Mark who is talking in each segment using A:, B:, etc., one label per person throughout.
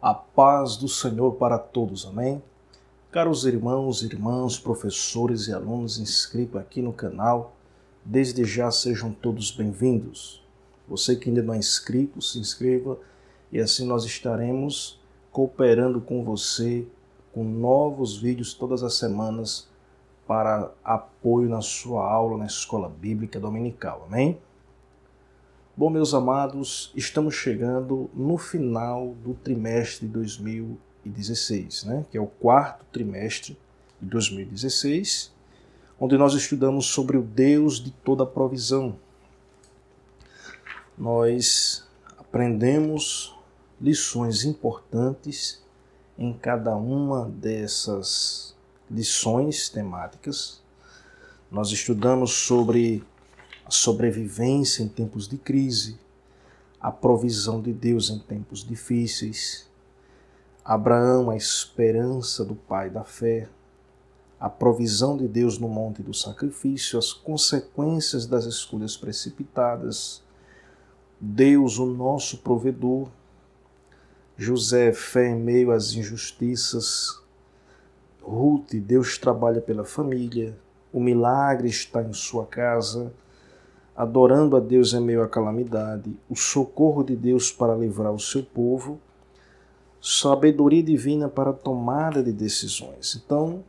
A: A paz do Senhor para todos, amém? Caros irmãos, irmãs, professores e alunos inscritos aqui no canal, desde já sejam todos bem-vindos. Você que ainda não é inscrito, se inscreva e assim nós estaremos cooperando com você com novos vídeos todas as semanas para apoio na sua aula na Escola Bíblica Dominical, amém? Bom, meus amados, estamos chegando no final do trimestre de 2016, que é o quarto trimestre de 2016, onde nós estudamos sobre o Deus de toda provisão. Nós aprendemos lições importantes em cada uma dessas lições temáticas. Nós estudamos sobre a sobrevivência em tempos de crise, a provisão de Deus em tempos difíceis, Abraão, a esperança do pai da fé, a provisão de Deus no monte do sacrifício, as consequências das escolhas precipitadas, Deus, o nosso provedor, José, fé em meio às injustiças, Ruth, Deus trabalha pela família, o milagre está em sua casa, adorando a Deus em meio à calamidade, o socorro de Deus para livrar o seu povo, sabedoria divina para a tomada de decisões. Então,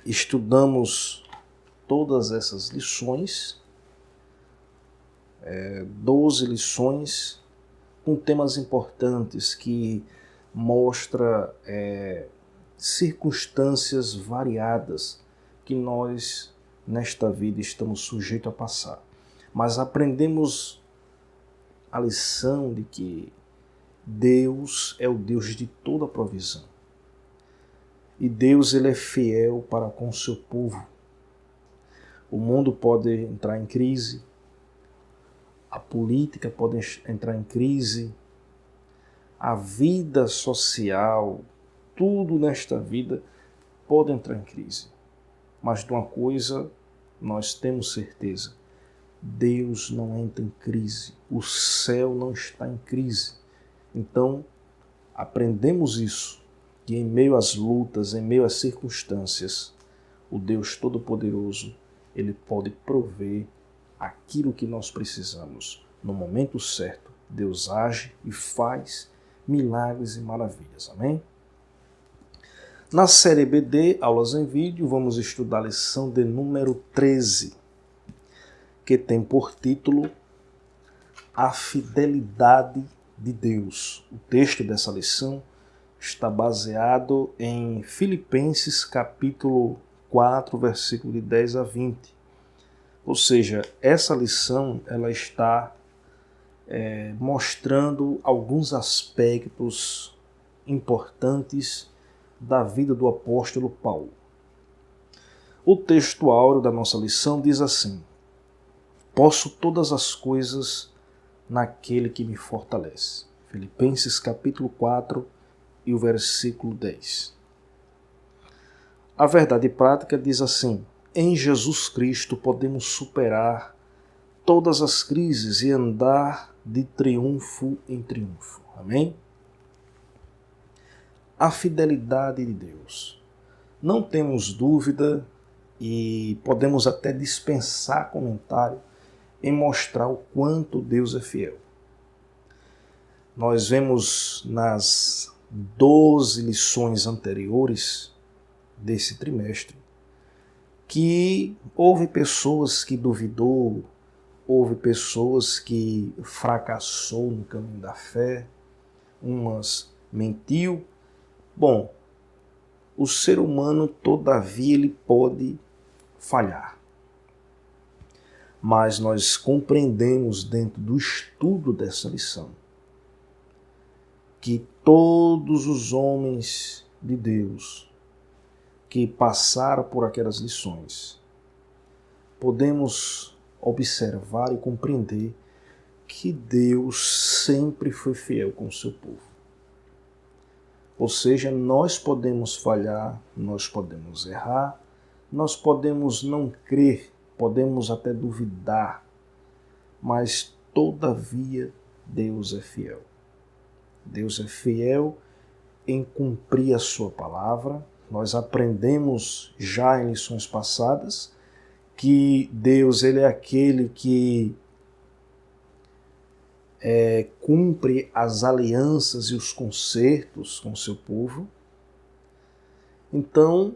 A: estudamos todas essas lições, 12 lições, com temas importantes que mostram circunstâncias variadas que nós, nesta vida, estamos sujeitos a passar. Mas aprendemos a lição de que Deus é o Deus de toda provisão. E Deus, ele é fiel para com o seu povo. O mundo pode entrar em crise, a política pode entrar em crise, a vida social, tudo nesta vida pode entrar em crise. Mas de uma coisa nós temos certeza: Deus não entra em crise, o céu não está em crise. Então, aprendemos isso, que em meio às lutas, em meio às circunstâncias, o Deus Todo-Poderoso, ele pode prover aquilo que nós precisamos. No momento certo, Deus age e faz milagres e maravilhas. Amém? Na série BD, aulas em vídeo, vamos estudar a lição de número 13, que tem por título A Fidelidade de Deus. O texto dessa lição está baseado em Filipenses capítulo 4, versículo de 10 a 20. Ou seja, essa lição ela está mostrando alguns aspectos importantes da vida do apóstolo Paulo. O texto áureo da nossa lição diz assim: posso todas as coisas naquele que me fortalece. Filipenses capítulo 4 e o versículo 10. A verdade prática diz assim: em Jesus Cristo podemos superar todas as crises e andar de triunfo em triunfo. Amém? A fidelidade de Deus. Não temos dúvida e podemos até dispensar comentário em mostrar o quanto Deus é fiel. Nós vemos nas 12 lições anteriores desse trimestre que houve pessoas que duvidou, houve pessoas que fracassou no caminho da fé, umas mentiu. Bom, o ser humano, todavia, ele pode falhar. Mas nós compreendemos dentro do estudo dessa lição que todos os homens de Deus que passaram por aquelas lições, podemos observar e compreender que Deus sempre foi fiel com o seu povo. Ou seja, nós podemos falhar, nós podemos errar, nós podemos não crer, podemos até duvidar, mas todavia Deus é fiel. Deus é fiel em cumprir a sua palavra. Nós aprendemos já em lições passadas que Deus ele é aquele que cumpre as alianças e os concertos com o seu povo. Então,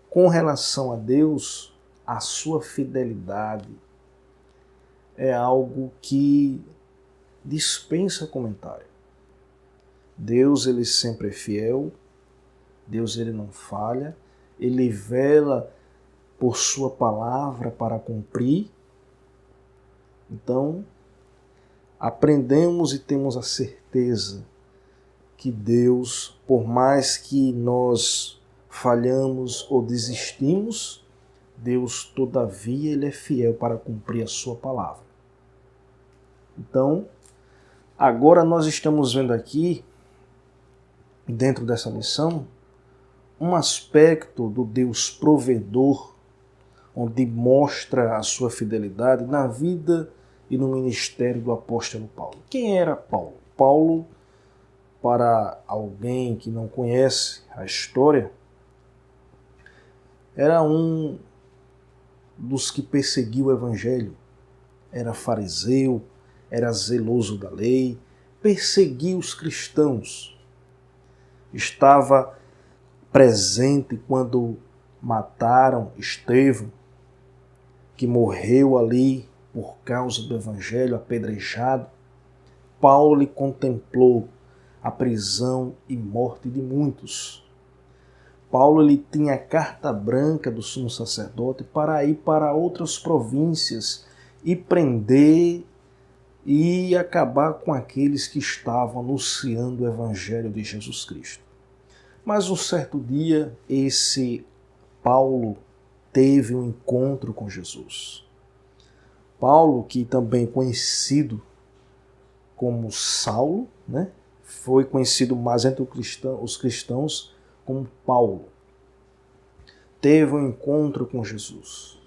A: com relação a Deus, a sua fidelidade é algo que dispensa comentário. Deus ele sempre é fiel, Deus ele não falha, ele vela por sua palavra para cumprir. Então, aprendemos e temos a certeza que Deus, por mais que nós falhamos ou desistimos, Deus, todavia, ele é fiel para cumprir a sua palavra. Então, agora nós estamos vendo aqui, dentro dessa lição, um aspecto do Deus provedor, onde mostra a sua fidelidade na vida e no ministério do apóstolo Paulo. Quem era Paulo? Paulo, para alguém que não conhece a história, era um dos que perseguiu o evangelho. Era fariseu, era zeloso da lei, perseguia os cristãos. Estava presente quando mataram Estevão, que morreu ali por causa do evangelho, apedrejado. Paulo lhe contemplou a prisão e morte de muitos. Paulo ele tinha a carta branca do sumo sacerdote para ir para outras províncias e prender e acabar com aqueles que estavam anunciando o evangelho de Jesus Cristo. Mas um certo dia, esse Paulo teve um encontro com Jesus. Paulo, que também conhecido como Saulo, né? Foi conhecido mais entre os cristãos como Paulo. Teve um encontro com Jesus.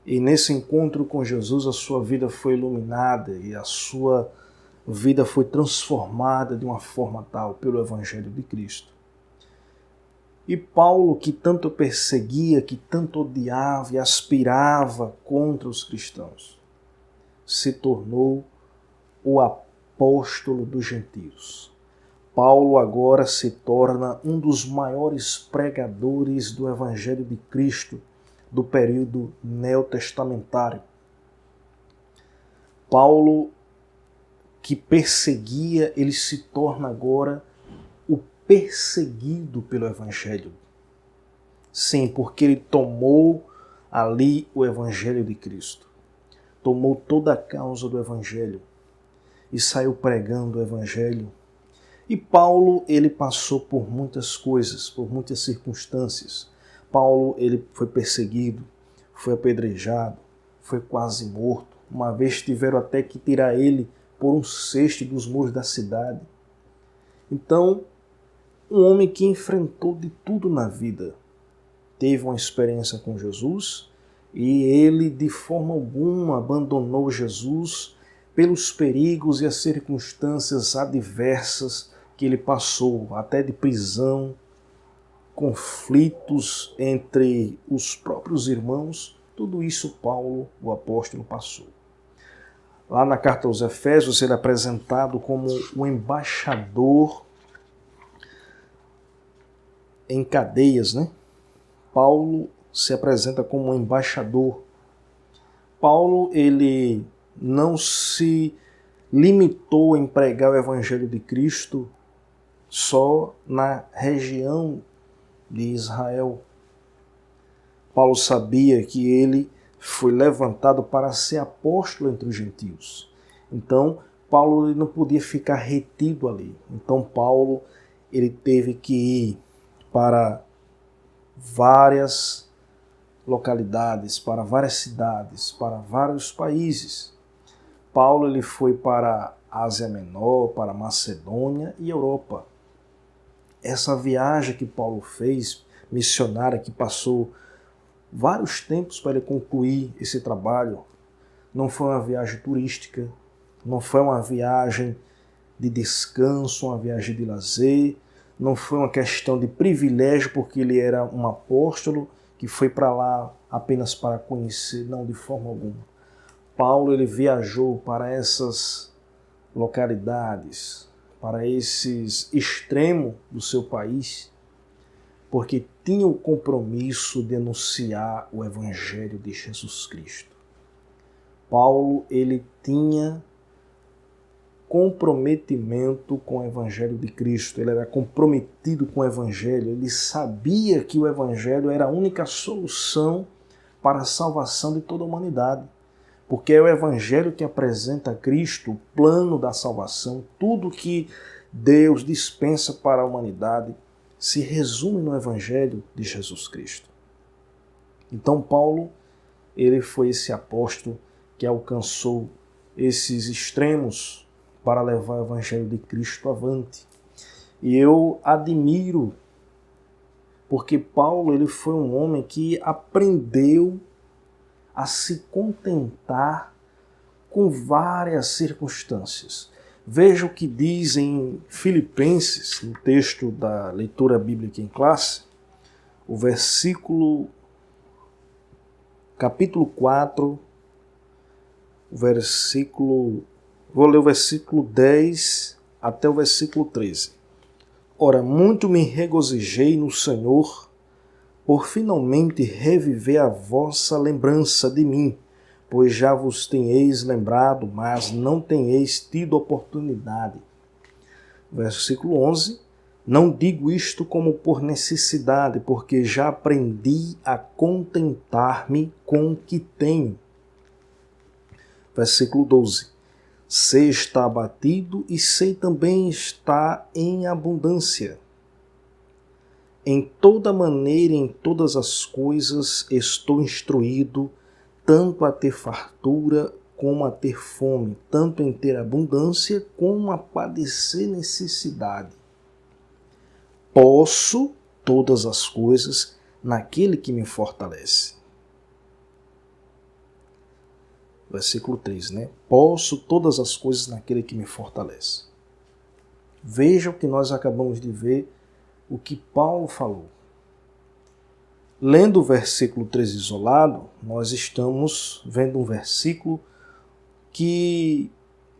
A: E nesse encontro com Jesus, a sua vida foi iluminada e a sua vida foi transformada de uma forma tal pelo Evangelho de Cristo. E Paulo, que tanto perseguia, que tanto odiava e aspirava contra os cristãos, se tornou o apóstolo dos gentios. Paulo agora se torna um dos maiores pregadores do Evangelho de Cristo do período neotestamentário. Paulo, que perseguia, ele se torna agora o perseguido pelo Evangelho. Sim, porque ele tomou ali o Evangelho de Cristo. Tomou toda a causa do Evangelho e saiu pregando o Evangelho. E Paulo, ele passou por muitas coisas, por muitas circunstâncias. Paulo, ele foi perseguido, foi apedrejado, foi quase morto. Uma vez tiveram até que tirar ele por um cesto dos muros da cidade. Então, um homem que enfrentou de tudo na vida, teve uma experiência com Jesus e ele de forma alguma abandonou Jesus pelos perigos e as circunstâncias adversas que ele passou, até de prisão, conflitos entre os próprios irmãos. Tudo isso Paulo, o apóstolo, passou. Lá na carta aos Efésios, ele é apresentado como o embaixador em cadeias, né? Paulo se apresenta como um embaixador. Paulo, ele não se limitou em pregar o Evangelho de Cristo só na região de Israel. Paulo sabia que ele foi levantado para ser apóstolo entre os gentios. Então, Paulo ele não podia ficar retido ali. Então, Paulo ele teve que ir para várias localidades, para várias cidades, para vários países. Paulo ele foi para a Ásia Menor, para a Macedônia e Europa. Essa viagem que Paulo fez, missionária, que passou vários tempos para ele concluir esse trabalho, não foi uma viagem turística, não foi uma viagem de descanso, uma viagem de lazer, não foi uma questão de privilégio porque ele era um apóstolo que foi para lá apenas para conhecer, não, de forma alguma. Paulo ele viajou para essas localidades, para esses extremos do seu país, porque tinha o compromisso de anunciar o Evangelho de Jesus Cristo. Paulo ele tinha comprometimento com o Evangelho de Cristo, ele era comprometido com o Evangelho, ele sabia que o Evangelho era a única solução para a salvação de toda a humanidade, porque é o Evangelho que apresenta a Cristo, o plano da salvação, tudo que Deus dispensa para a humanidade se resume no Evangelho de Jesus Cristo. Então Paulo, ele foi esse apóstolo que alcançou esses extremos para levar o Evangelho de Cristo avante. E eu admiro, porque Paulo ele foi um homem que aprendeu a se contentar com várias circunstâncias. Veja o que diz em Filipenses, no texto da leitura bíblica em classe, o capítulo 4, vou ler o versículo 10 até o versículo 13. Ora, muito me regozijei no Senhor, por finalmente reviver a vossa lembrança de mim, pois já vos tenheis lembrado, mas não tenheis tido oportunidade. Versículo 11. Não digo isto como por necessidade, porque já aprendi a contentar-me com o que tenho. Versículo 12. Sei estar abatido e sei também estar em abundância. Em toda maneira, em todas as coisas, estou instruído, tanto a ter fartura como a ter fome, tanto em ter abundância como a padecer necessidade. Posso todas as coisas naquele que me fortalece. Versículo 3, né? Posso todas as coisas naquele que me fortalece. Veja o que nós acabamos de ver, o que Paulo falou. Lendo o versículo 3 isolado, nós estamos vendo um versículo que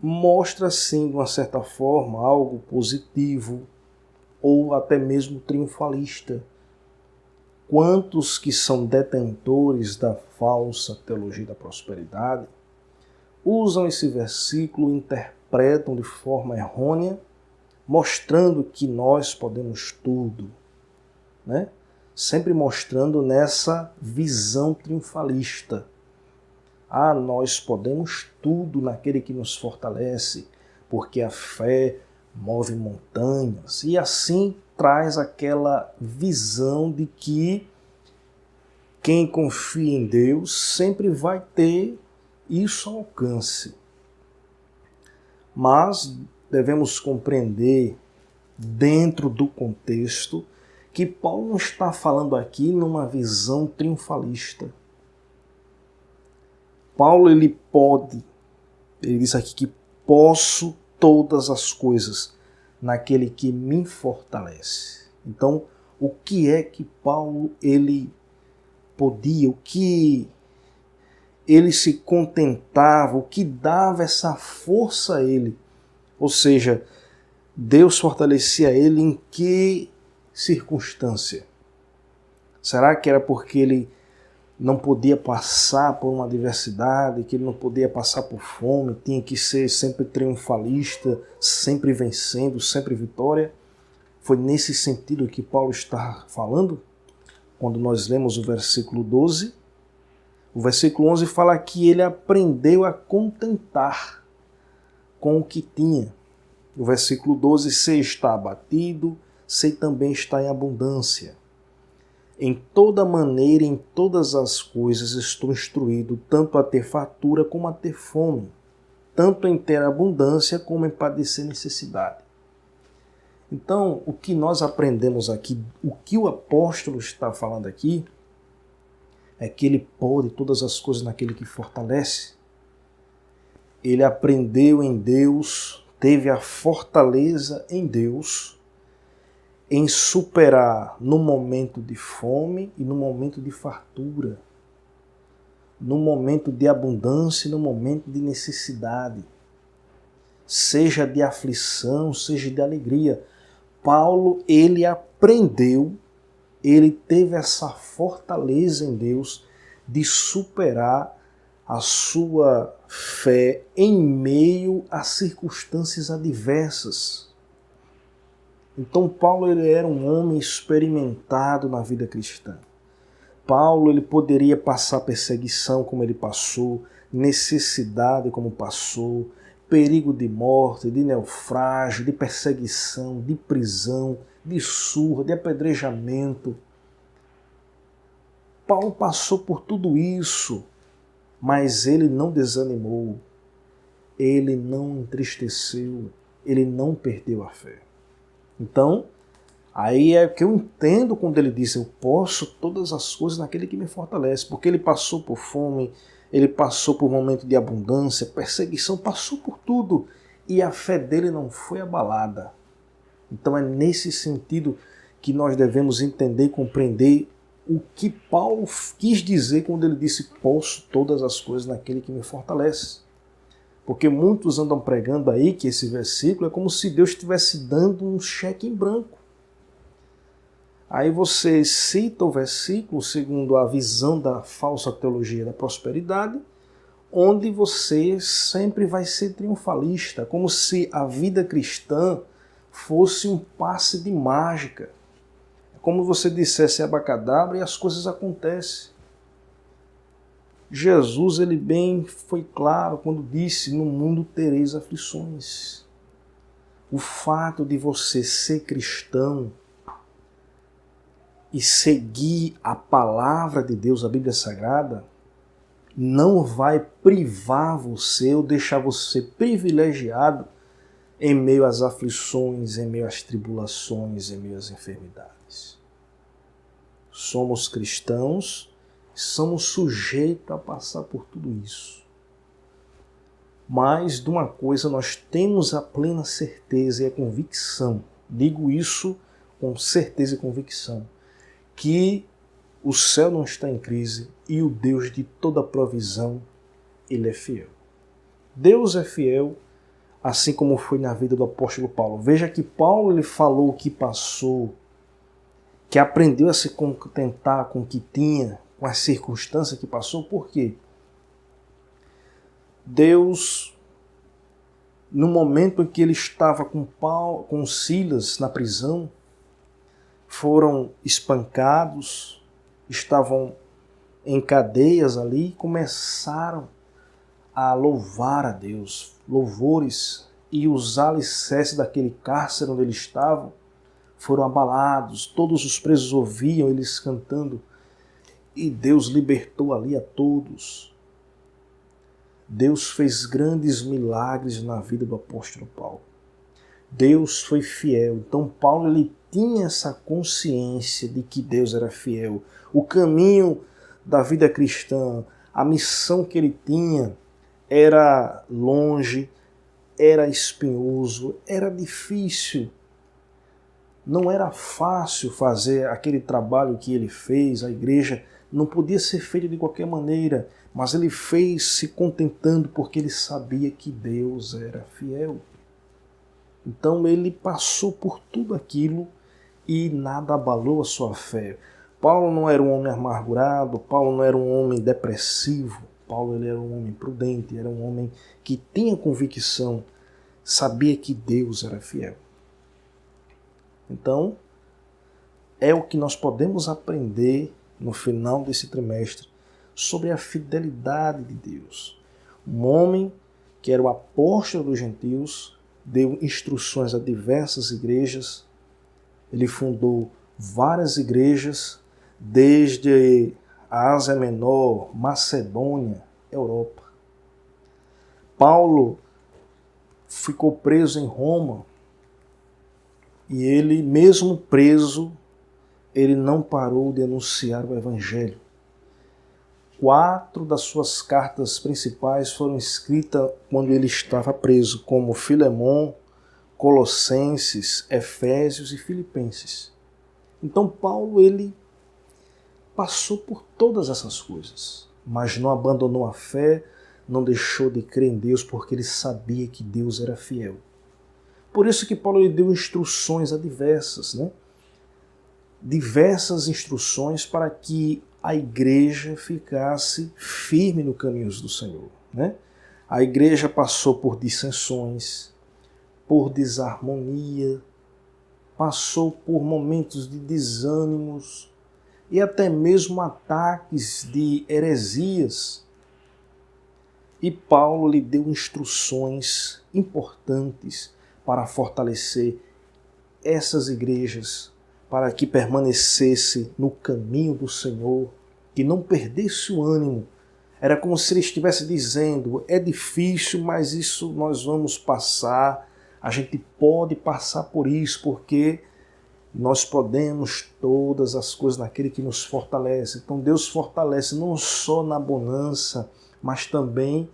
A: mostra, sim, de uma certa forma, algo positivo ou até mesmo triunfalista. Quantos que são detentores da falsa teologia da prosperidade usam esse versículo, interpretam de forma errônea, mostrando que nós podemos tudo, né? Sempre mostrando nessa visão triunfalista. Ah, nós podemos tudo naquele que nos fortalece, porque a fé move montanhas. E assim traz aquela visão de que quem confia em Deus sempre vai ter isso ao alcance. Mas devemos compreender, dentro do contexto, que Paulo não está falando aqui numa visão triunfalista. Paulo ele diz aqui que posso todas as coisas naquele que me fortalece. Então, o que é que Paulo ele podia, o que ele se contentava, o que dava essa força a ele? Ou seja, Deus fortalecia ele em que circunstância? Será que era porque ele não podia passar por uma adversidade, que ele não podia passar por fome, tinha que ser sempre triunfalista, sempre vencendo, sempre vitória? Foi nesse sentido que Paulo está falando? Quando nós lemos o versículo 12, o versículo 11 fala que ele aprendeu a contentar com o que tinha. O versículo 12, sei estar abatido, sei também estar em abundância. Em toda maneira, em todas as coisas estou instruído, tanto a ter fartura como a ter fome, tanto em ter abundância como em padecer necessidade. Então, o que nós aprendemos aqui, o que o apóstolo está falando aqui, é que ele pode todas as coisas naquele que fortalece. Ele aprendeu em Deus teve a fortaleza em Deus em superar no momento de fome e no momento de fartura, no momento de abundância e no momento de necessidade, seja de aflição, seja de alegria. Paulo, ele aprendeu, ele teve essa fortaleza em Deus de superar a sua fé em meio a circunstâncias adversas. Então Paulo, ele era um homem experimentado na vida cristã. Paulo, ele poderia passar perseguição como ele passou, necessidade como passou, perigo de morte, de naufrágio, de perseguição, de prisão, de surra, de apedrejamento. Paulo passou por tudo isso, mas ele não desanimou, ele não entristeceu, ele não perdeu a fé. Então, aí é o que eu entendo quando ele diz: eu posso todas as coisas naquele que me fortalece, porque ele passou por fome, ele passou por momento de abundância, perseguição, passou por tudo, e a fé dele não foi abalada. Então é nesse sentido que nós devemos entender e compreender o que Paulo quis dizer quando ele disse: posso todas as coisas naquele que me fortalece. Porque muitos andam pregando aí que esse versículo é como se Deus estivesse dando um cheque em branco. Aí você cita o versículo segundo a visão da falsa teologia da prosperidade, onde você sempre vai ser triunfalista, como se a vida cristã fosse um passe de mágica. É como você dissesse abacadabra e as coisas acontecem. Jesus, ele bem foi claro quando disse: no mundo tereis aflições. O fato de você ser cristão e seguir a palavra de Deus, a Bíblia Sagrada, não vai privar você ou deixar você privilegiado em meio às aflições, em meio às tribulações, em meio às enfermidades. Somos cristãos, somos sujeitos a passar por tudo isso. Mas de uma coisa nós temos a plena certeza e a convicção, digo isso com certeza e convicção, que o céu não está em crise e o Deus de toda provisão, ele é fiel. Deus é fiel, assim como foi na vida do apóstolo Paulo. Veja que Paulo, ele falou o que passou, que aprendeu a se contentar com o que tinha, com as circunstâncias que passou. Por quê? Deus, no momento em que ele estava com Silas na prisão, foram espancados, estavam em cadeias ali, começaram a louvar a Deus, louvores, e os alicerces daquele cárcere onde eles estavam foram abalados, todos os presos ouviam eles cantando, e Deus libertou ali a todos. Deus fez grandes milagres na vida do apóstolo Paulo. Deus foi fiel. Então Paulo, ele tinha essa consciência de que Deus era fiel. O caminho da vida cristã, a missão que ele tinha era longe, era espinhoso, era difícil. Não era fácil fazer aquele trabalho que ele fez, a igreja não podia ser feita de qualquer maneira, mas ele fez se contentando porque ele sabia que Deus era fiel. Então ele passou por tudo aquilo e nada abalou a sua fé. Paulo não era um homem amargurado, Paulo não era um homem depressivo, Paulo, ele era um homem prudente, era um homem que tinha convicção, sabia que Deus era fiel. Então, é o que nós podemos aprender no final desse trimestre sobre a fidelidade de Deus. Um homem que era o apóstolo dos gentios, deu instruções a diversas igrejas, ele fundou várias igrejas, desde a Ásia Menor, Macedônia, Europa. Paulo ficou preso em Roma e ele, mesmo preso, ele não parou de anunciar o Evangelho. 4 das suas cartas principais foram escritas quando ele estava preso, como Filemon, Colossenses, Efésios e Filipenses. Então Paulo, ele passou por todas essas coisas, mas não abandonou a fé, não deixou de crer em Deus, porque ele sabia que Deus era fiel. Por isso que Paulo lhe deu instruções adversas, né? Diversas instruções para que a igreja ficasse firme no caminho do Senhor, né? A igreja passou por dissensões, por desarmonia, passou por momentos de desânimos e até mesmo ataques de heresias. E Paulo lhe deu instruções importantes para fortalecer essas igrejas, para que permanecesse no caminho do Senhor, que não perdesse o ânimo. Era como se ele estivesse dizendo, é difícil, mas isso nós vamos passar, a gente pode passar por isso, porque nós podemos todas as coisas naquele que nos fortalece. Então Deus fortalece não só na bonança, mas também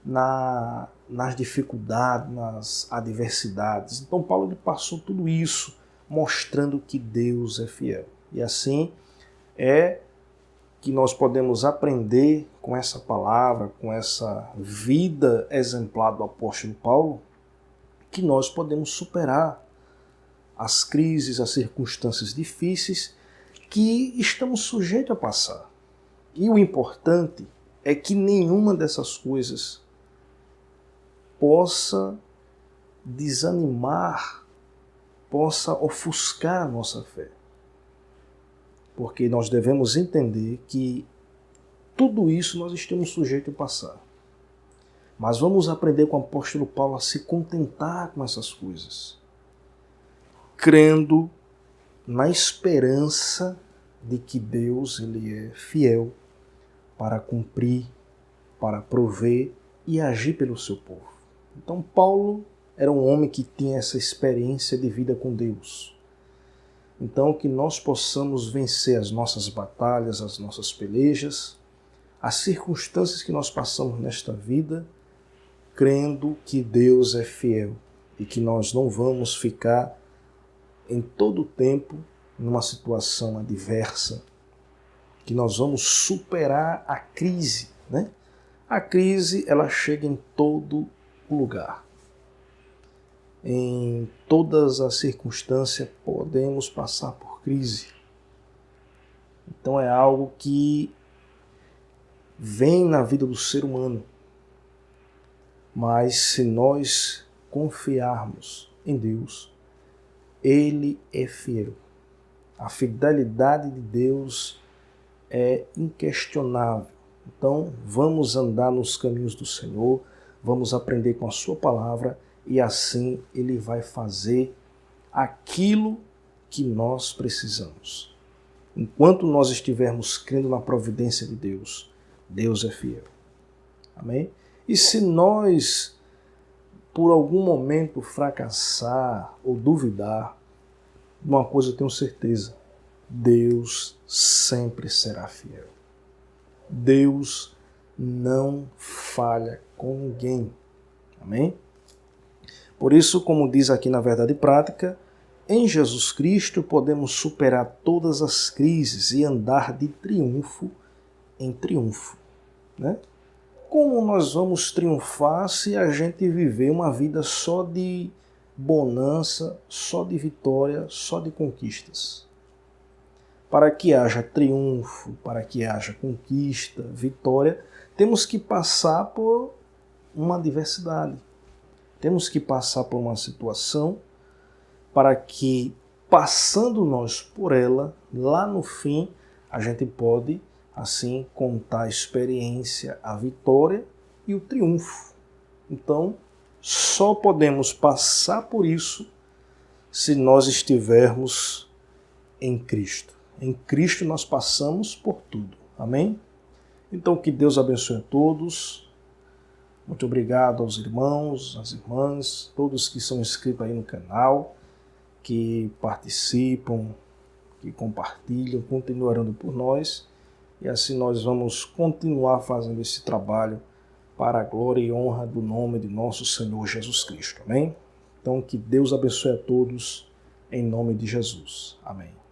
A: nas dificuldades, nas adversidades. Então Paulo ele passou tudo isso, mostrando que Deus é fiel. E assim é que nós podemos aprender com essa palavra, com essa vida exemplar do apóstolo Paulo, que nós podemos superar as crises, as circunstâncias difíceis que estamos sujeitos a passar. E o importante é que nenhuma dessas coisas possa desanimar, possa ofuscar a nossa fé. Porque nós devemos entender que tudo isso nós estamos sujeitos a passar. Mas vamos aprender com o apóstolo Paulo a se contentar com essas coisas, crendo na esperança de que Deus ele é fiel para cumprir, para prover e agir pelo seu povo. Então Paulo era um homem que tinha essa experiência de vida com Deus. Então que nós possamos vencer as nossas batalhas, as nossas pelejas, as circunstâncias que nós passamos nesta vida, crendo que Deus é fiel e que nós não vamos ficar em todo o tempo numa situação adversa, que nós vamos superar a crise, né? A crise, ela chega em todo lugar. Em todas as circunstâncias podemos passar por crise. Então é algo que vem na vida do ser humano. Mas se nós confiarmos em Deus, Ele é fiel. A fidelidade de Deus é inquestionável. Então vamos andar nos caminhos do Senhor, vamos aprender com a sua palavra e assim Ele vai fazer aquilo que nós precisamos. Enquanto nós estivermos crendo na providência de Deus, Deus é fiel. Amém? E se nós, por algum momento, fracassar ou duvidar, de uma coisa eu tenho certeza, Deus sempre será fiel. Deus não falha com ninguém. Amém? Por isso, como diz aqui na Verdade Prática, em Jesus Cristo podemos superar todas as crises e andar de triunfo em triunfo, né? Como nós vamos triunfar se a gente viver uma vida só de bonança, só de vitória, só de conquistas? Para que haja triunfo, para que haja conquista, vitória, temos que passar por uma adversidade. Temos que passar por uma situação para que, passando nós por ela, lá no fim, a gente pode, assim, contar a experiência, a vitória e o triunfo. Então, só podemos passar por isso se nós estivermos em Cristo. Em Cristo nós passamos por tudo. Amém? Então que Deus abençoe a todos. Muito obrigado aos irmãos, às irmãs, todos que são inscritos aí no canal, que participam, que compartilham, continuam orando por nós. E assim nós vamos continuar fazendo esse trabalho para a glória e honra do nome de nosso Senhor Jesus Cristo. Amém? Então que Deus abençoe a todos em nome de Jesus. Amém.